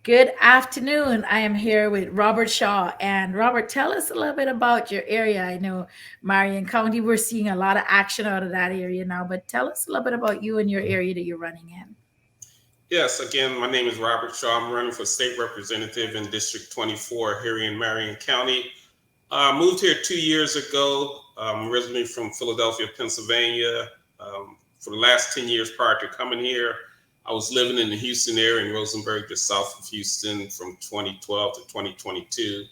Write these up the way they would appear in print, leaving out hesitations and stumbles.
Good afternoon. I am here with Robert Shaw. And Robert, tell us a little bit about your area. I know Marion County, we're seeing a lot of action out of that area now, but tell us a little bit about you and your area that you're running in. Yes, again, my name is Robert Shaw. I'm running for state representative in District 24 here in Marion County. I moved here 2 years ago. I'm originally from Philadelphia, Pennsylvania. For the last 10 years prior to coming here, I was living in the Houston area in Rosenberg, just south of Houston from 2012 to 2022.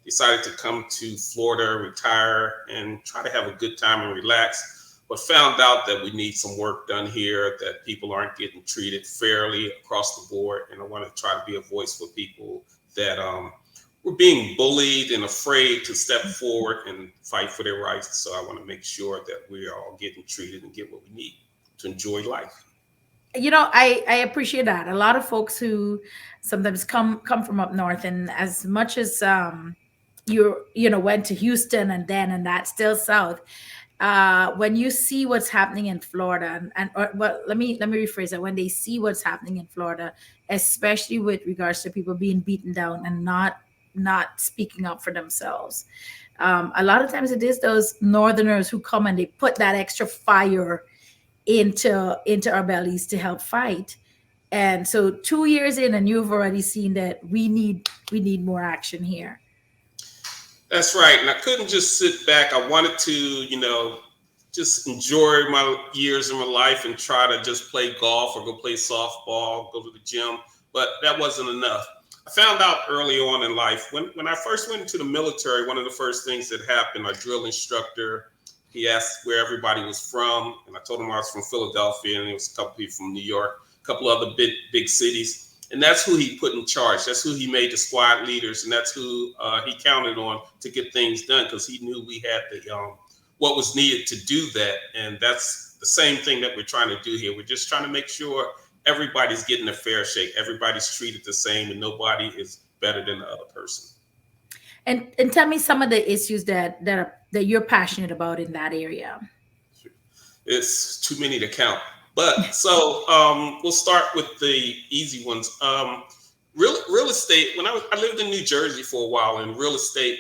Decided to come to Florida, retire, and try to have a good time and relax. But found out that we need some work done here, that people aren't getting treated fairly across the board. And I want to try to be a voice for people that were being bullied and afraid to step forward and fight for their rights. So I want to make sure that we are all getting treated and get what we need to enjoy life. I appreciate that. A lot of folks who sometimes come from up north, and as much as you went to Houston and that's still south. When you see what's happening in Florida, well, let me rephrase that. When they see what's happening in Florida, especially with regards to people being beaten down and not speaking up for themselves, a lot of times it is those Northerners who come and they put that extra fire into our bellies to help fight. And so 2 years in, and you've already seen that we need more action here. That's right. And I couldn't just sit back. I wanted to, just enjoy my years in my life and try to just play golf or go play softball, go to the gym. But that wasn't enough. I found out early on in life when I first went into the military, one of the first things that happened, our drill instructor, he asked where everybody was from. And I told him I was from Philadelphia, and there was a couple people from New York, a couple other big cities. And that's who he put in charge. That's who he made the squad leaders, and that's who he counted on to get things done, because he knew we had the what was needed to do that. And that's the same thing that we're trying to do here. We're just trying to make sure everybody's getting a fair shake. Everybody's treated the same, and nobody is better than the other person. And tell me some of the issues that you're passionate about in that area. It's too many to count. But so we'll start with the easy ones. Real estate. I lived in New Jersey for a while, and real estate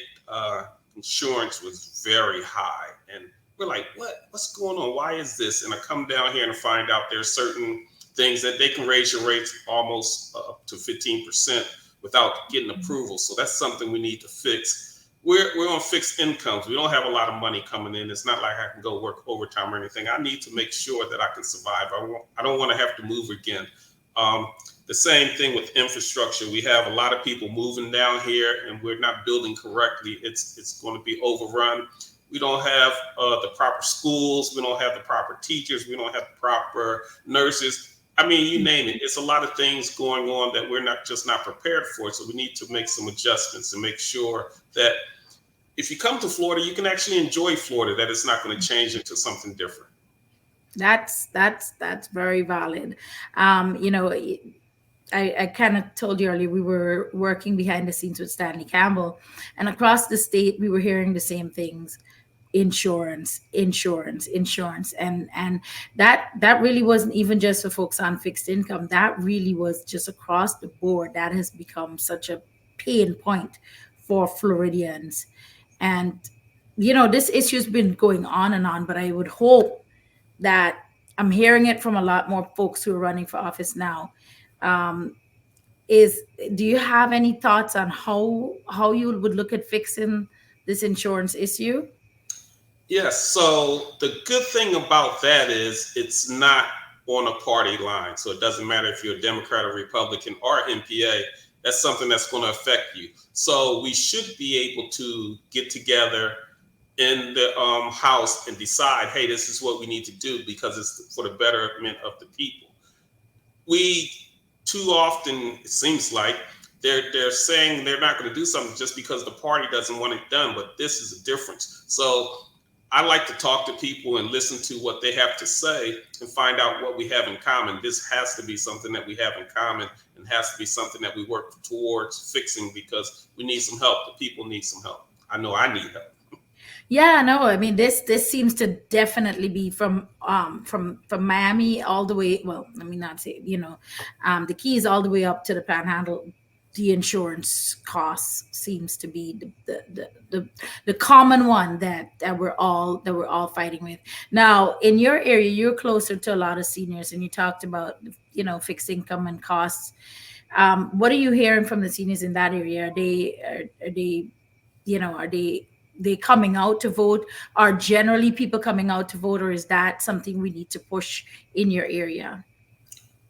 insurance was very high, and we're like, what's going on? Why is this? And I come down here and find out there's certain things that they can raise your rates almost up to 15% without getting approval. So that's something we need to fix. We're on fixed incomes. We don't have a lot of money coming in. It's not like I can go work overtime or anything. I need to make sure that I can survive. I don't want to have to move again. The same thing with infrastructure. We have a lot of people moving down here, and we're not building correctly. It's going to be overrun. We don't have the proper schools. We don't have the proper teachers. We don't have the proper nurses. I mean, you name it. It's a lot of things going on that we're not prepared for. So we need to make some adjustments and make sure that if you come to Florida, you can actually enjoy Florida, that it's not going to change into something different. That's very valid. I kind of told you earlier, we were working behind the scenes with Stanley Campbell, and across the state we were hearing the same things: insurance, and that really wasn't even just for folks on fixed income. That really was just across the board. That has become such a pain point for Floridians. And this issue's been going on and on, but I would hope that I'm hearing it from a lot more folks who are running for office now. um, is Do you have any thoughts on how you would look at fixing this insurance issue? Yes. So the good thing about that is it's not on a party line. So it doesn't matter if you're a Democrat or Republican or NPA. That's something that's going to affect you. So we should be able to get together in the House and decide, hey, this is what we need to do because it's for the betterment of the people. We too often, it seems like, they're saying they're not going to do something just because the party doesn't want it done, but this is a difference. So I like to talk to people and listen to what they have to say and find out what we have in common. This has to be something that we have in common and has to be something that we work towards fixing because we need some help. The people need some help. I know I need help. Yeah, no, I mean this seems to definitely be from Miami all the way. Well, let me not say, the Keys all the way up to the Panhandle. the insurance costs seems to be the common one that we're all fighting with. Now, in your area, you're closer to a lot of seniors, and you talked about fixed income and costs. What are you hearing from the seniors in that area? Are they are they coming out to vote? Are generally people coming out to vote, or is that something we need to push in your area?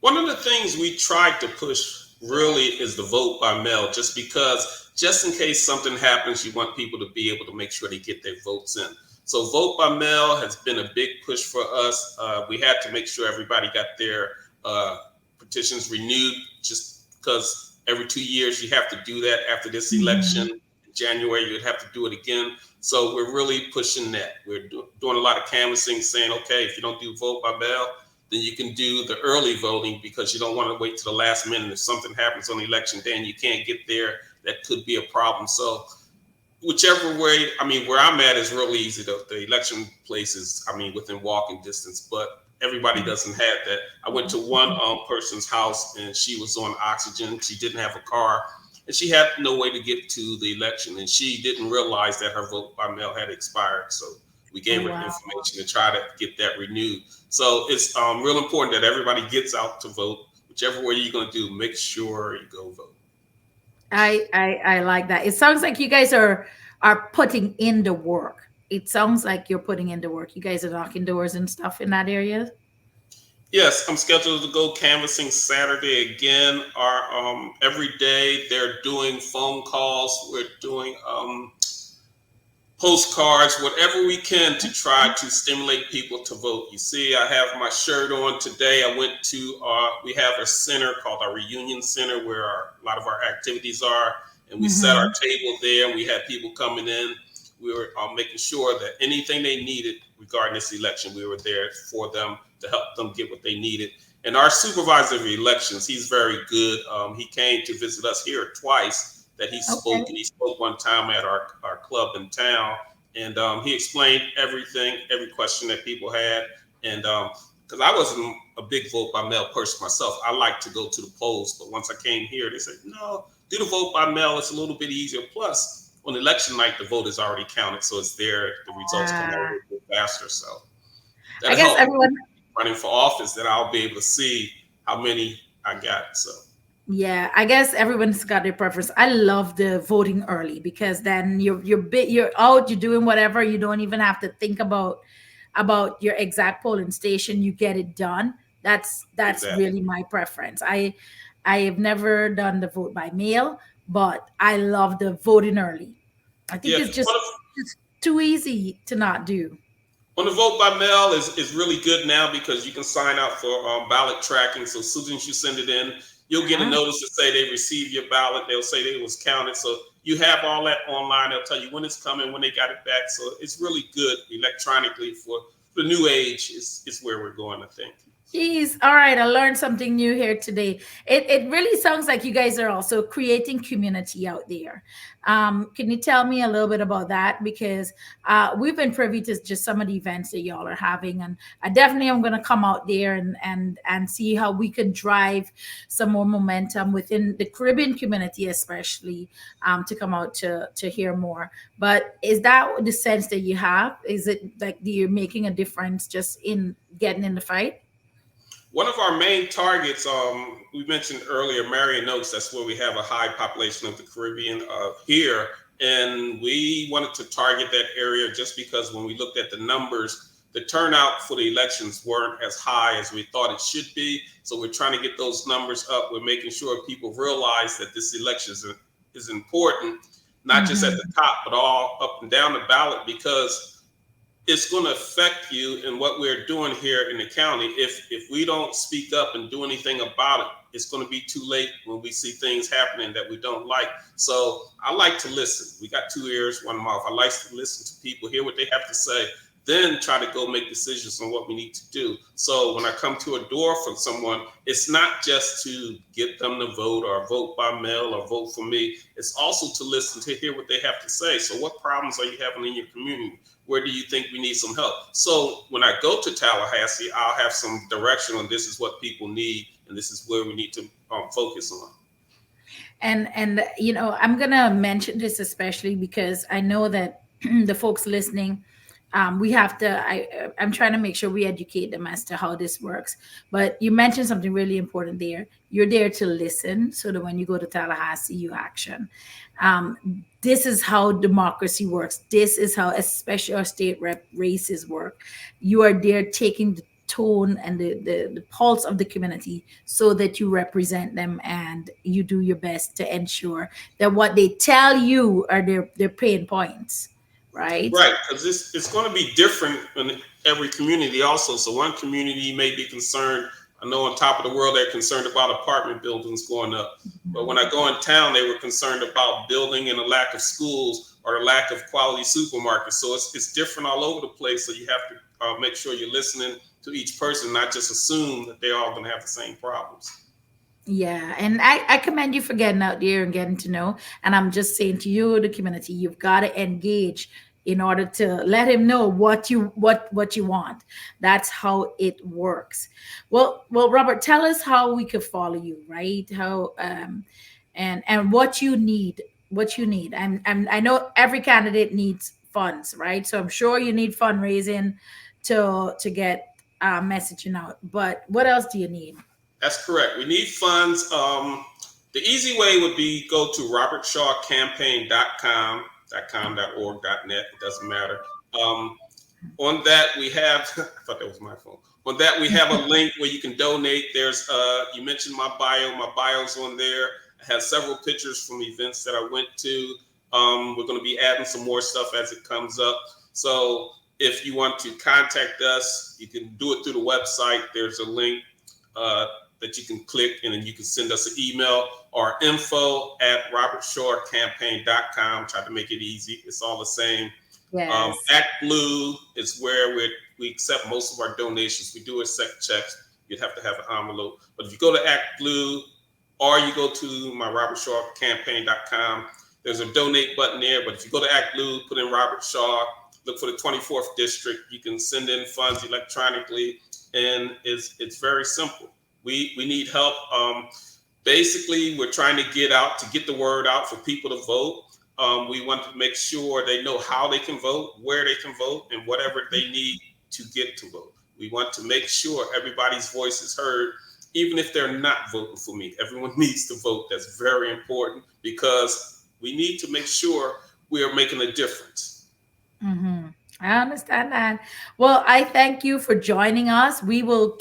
One of the things we tried to push really is the vote by mail, just in case something happens, you want people to be able to make sure they get their votes in. So vote by mail has been a big push for us. We had to make sure everybody got their uh, petitions renewed, just because every 2 years you have to do that. After this election Hmm. in January, you'd have to do it again. So we're really pushing that. We're doing a lot of canvassing, saying, okay, if you don't do vote by mail, then you can do the early voting, because you don't want to wait to the last minute. If something happens on election day and you can't get there, that could be a problem. So whichever way, I mean, where I'm at is real easy. The election places, I mean, within walking distance, but everybody doesn't have that. I went to one person's house and she was on oxygen. She didn't have a car and she had no way to get to the election. And she didn't realize that her vote by mail had expired. So we Oh gave her the wow. information to try to get that renewed. So it's real important that everybody gets out to vote. Whichever way you're going to do, make sure you go vote. I like that. It sounds like you guys are putting in the work. It sounds like you're putting in the work. You guys are knocking doors and stuff in that area. Yes, I'm scheduled to go canvassing Saturday again. Our every day they're doing phone calls. We're doing postcards, whatever we can to try to stimulate people to vote. You see, I have my shirt on today. I went to we have a center called our Reunion Center where a lot of our activities are, and we set our Hmm. table there. And we had people coming in. We were making sure that anything they needed regarding this election, we were there for them to help them get what they needed. And our supervisor of elections, he's very good. He came to visit us here twice. That he spoke, Okay. and he spoke one time at our club in town, and he explained everything, every question that people had, and because I wasn't a big vote by mail person myself, I like to go to the polls, but once I came here, they said no, do the vote by mail. It's a little bit easier. Plus, on election night, the vote is already counted, so it's there. The results come out a Uh, little bit faster, so I that'll guess help everyone. running for office. That I'll be able to see how many I got. So Yeah, I guess everyone's got their preference. I love the voting early because then you're out, you're doing whatever. You don't even have to think about your exact polling station. You get it done. That's exactly. really my preference. I have never done the vote by mail, but I love the voting early. I think Yeah, it's just too easy to not do. on the vote by mail is really good now because you can sign out for ballot tracking. So as soon as you send it in, you'll get a Ah. notice to say they received your ballot. They'll say that it was counted. So you have all that online. They'll tell you when it's coming, when they got it back. So it's really good electronically for the new age. Is where we're going, I think. Jeez. All right. I learned something new here today. It really sounds like you guys are also creating community out there. Can you tell me a little bit about that? Because we've been privy to just some of the events that y'all are having. And I definitely am going to come out there and see how we can drive some more momentum within the Caribbean community, especially to come out to hear more. But is that the sense that you have? Is it like you're making a difference just in getting in the fight? One of our main targets, we mentioned earlier, Marion Oaks. That's where we have a high population of the Caribbean here, and we wanted to target that area just because when we looked at the numbers, the turnout for the elections weren't as high as we thought it should be. So we're trying to get those numbers up. We're making sure people realize that this election is important, not just at the Hmm. top, but all up and down the ballot, because it's going to affect you in what we're doing here in the county. If we don't speak up and do anything about it, it's going to be too late when we see things happening that we don't like. So I like to listen. We got two ears, one mouth. I like to listen to people, hear what they have to say, then try to go make decisions on what we need to do. So when I come to a door from someone, it's not just to get them to vote or vote by mail or vote for me. It's also to listen, to hear what they have to say. So what problems are you having in your community? Where do you think we need some help? So when I go to Tallahassee, I'll have some direction on this is what people need and this is where we need to focus on. And I'm gonna mention this especially because I know that the folks listening, we have to I'm trying to make sure we educate them as to how this works. But you mentioned something really important there. You're there to listen so that when you go to Tallahassee you action. This is how democracy works. This is how especially our state rep races work. You are there taking the tone and the pulse of the community so that you represent them and you do your best to ensure that what they tell you are their pain points, right? Right, because it's going to be different in every community also. So one community may be concerned. I know on top of the world they're concerned about apartment buildings going up. But when I go in town, they were concerned about building and a lack of schools or a lack of quality supermarkets. So it's different all over the place. So you have to make sure you're listening to each person, not just assume that they're all going to have the same problems. Yeah, and I commend you for getting out there and getting to know. And I'm just saying to you, the community, you've got to engage in order to let him know what you want. That's how it works. Well, Robert, tell us how we could follow you, right? How and what you need, what you need. I know every candidate needs funds, right? So I'm sure you need fundraising to get messaging out. But what else do you need? That's correct. We need funds. The easy way would be go to robertshawcampaign.com, .com, .org, .net. It doesn't matter. Um, on that, we have, I thought that was my phone. On that, we have a link where you can donate. There's, you mentioned my bio. My bio's on there. I have several pictures from events that I went to. We're going to be adding some more stuff as it comes up. So if you want to contact us, you can do it through the website. There's a link uh, that you can click, and then you can send us an email or info@robertshawcampaign.com. Try to make it easy. It's all the same. Yes. Act Blue is where we accept most of our donations. We do accept checks. You'd have to have an envelope. But if you go to Act Blue or you go to my robertshawcampaign.com, there's a donate button there. But if you go to Act Blue, put in Robert Shaw, look for the 24th district. You can send in funds electronically, and it's very simple. We need help. Basically, we're trying to get the word out for people to vote. We want to make sure they know how they can vote, where they can vote, and whatever they need to get to vote. We want to make sure everybody's voice is heard, even if they're not voting for me. Everyone needs to vote. That's very important because we need to make sure we are making a difference. Mm-hmm. I understand that. Well, I thank you for joining us. We will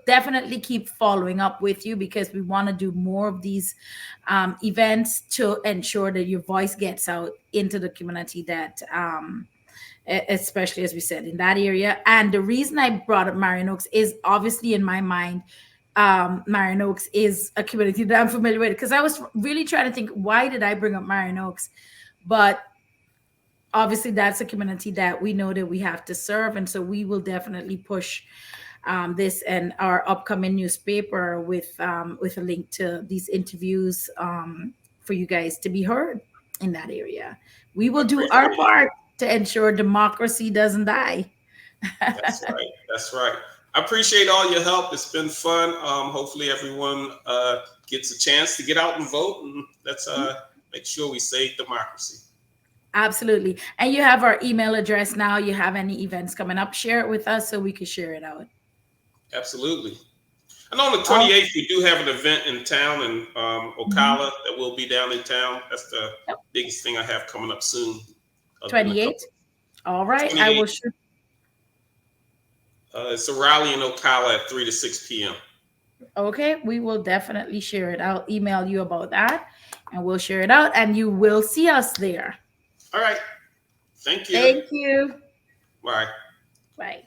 definitely keep following up with you because we want to do more of these events to ensure that your voice gets out into the community that especially as we said in that area. And the reason I brought up Marion Oaks is obviously in my mind, Marion Oaks is a community that I'm familiar with because I was really trying to think, why did I bring up Marion Oaks? But obviously that's a community that we know that we have to serve, and so we will definitely push this and our upcoming newspaper with a link to these interviews for you guys to be heard in that area. We will I do our appreciate it. part to ensure democracy doesn't die. That's right. That's right. I appreciate all your help. It's been fun. Hopefully, everyone gets a chance to get out and vote, and let's make sure we save democracy. Absolutely. And you have our email address now. You have any events coming up, share it with us so we can share it out. Absolutely. And on the Oh, 28th, we do have an event in town in mhm. Ocala that will be down in town. That's the Yep. biggest thing I have coming up soon. In a 28. couple. All right. I 28th, will shoot. it's a rally in Ocala at 3 to 6 p.m. Okay, we will definitely share it. I'll email you about that and we'll share it out and you will see us there. All right. Thank you. Thank you. Bye. Bye.